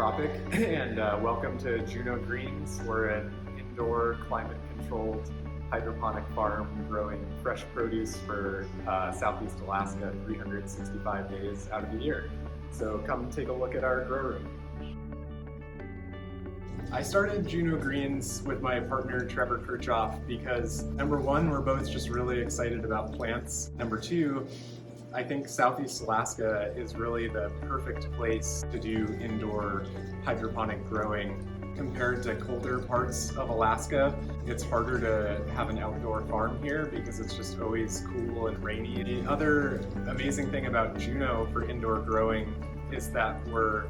Tropic, and welcome to Juneau Greens. We're an indoor, climate-controlled hydroponic farm growing fresh produce for Southeast Alaska 365 days out of the year. So come take a look at our grow room. I started Juneau Greens with my partner Trevor Kirchhoff because number one, we're both just really excited about plants. Number two, I think Southeast Alaska is really the perfect place to do indoor hydroponic growing. Compared to colder parts of Alaska, it's harder to have an outdoor farm here because it's just always cool and rainy. The other amazing thing about Juneau for indoor growing is that we're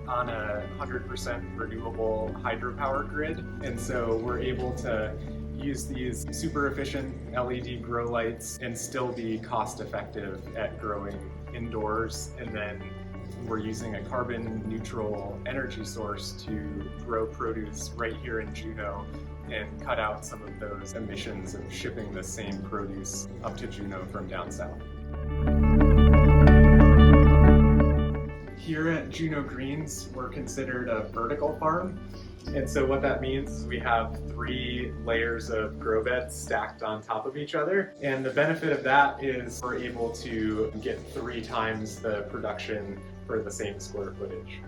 on a 100% renewable hydropower grid, and so we're able to use these super efficient LED grow lights and still be cost effective at growing indoors. And then we're using a carbon neutral energy source to grow produce right here in Juneau and cut out some of those emissions of shipping the same produce up to Juneau from down south. Here at Juneau Greens, we're considered a vertical farm. And so what that means is we have 3 layers of grow beds stacked on top of each other. And the benefit of that is we're able to get 3 times the production for the same square footage.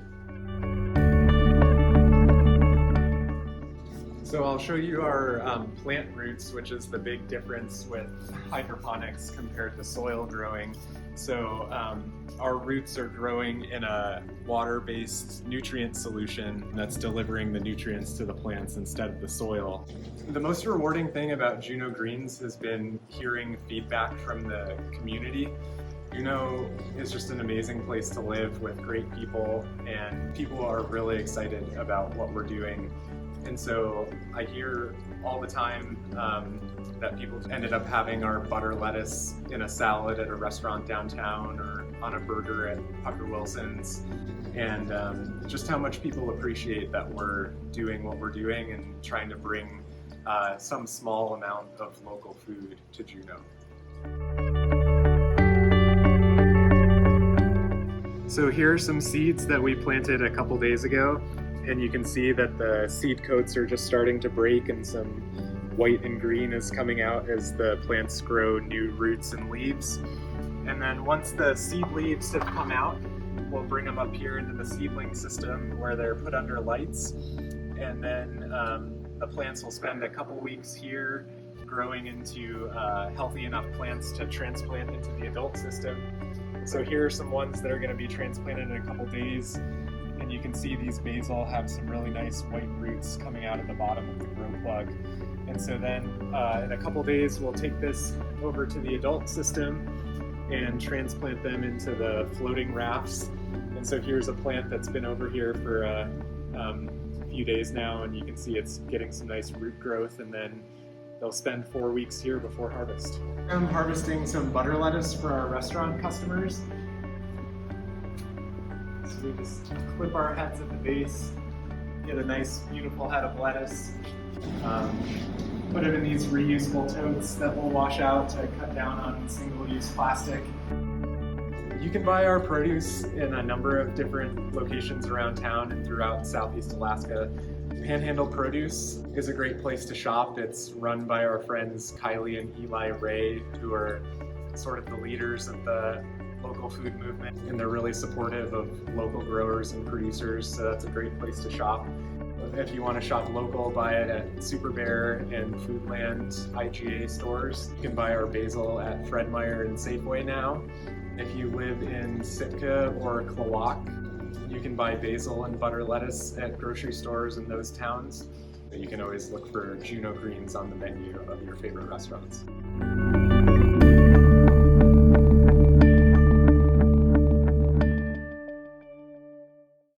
So I'll show you our plant roots, which is the big difference with hydroponics compared to soil growing. So our roots are growing in a water-based nutrient solution that's delivering the nutrients to the plants instead of the soil. The most rewarding thing about Juneau Greens has been hearing feedback from the community. Juneau is just an amazing place to live with great people, and people are really excited about what we're doing. And so I hear all the time that people ended up having our butter lettuce in a salad at a restaurant downtown or on a burger at Pucker Wilson's, and just how much people appreciate that we're doing what we're doing and trying to bring some small amount of local food to Juneau. So here are some seeds that we planted a couple days ago. And you can see that the seed coats are just starting to break and some white and green is coming out as the plants grow new roots and leaves. And then once the seed leaves have come out, we'll bring them up here into the seedling system where they're put under lights. And then the plants will spend a couple weeks here growing into healthy enough plants to transplant into the adult system. So here are some ones that are going to be transplanted in a couple days. And you can see these basil have some really nice white roots coming out of the bottom of the grow plug. And so then in a couple days, we'll take this over to the adult system and transplant them into the floating rafts. And so here's a plant that's been over here for a few days now, and you can see it's getting some nice root growth, and then they'll spend 4 weeks here before harvest. I'm harvesting some butter lettuce for our restaurant customers. So we just clip our heads at the base, get a nice beautiful head of lettuce, put it in these reusable totes that will wash out to cut down on single-use plastic. You can buy our produce in a number of different locations around town and throughout Southeast Alaska. Panhandle Produce is a great place to shop. It's run by our friends Kylie and Eli Ray, who are sort of the leaders of the local food movement, and they're really supportive of local growers and producers, so that's a great place to shop. If you want to shop local, buy it at Super Bear and Foodland IGA stores. You can buy our basil at Fred Meyer and Safeway now. If you live in Sitka or Klawock, you can buy basil and butter lettuce at grocery stores in those towns. You can always look for Juneau Greens on the menu of your favorite restaurants.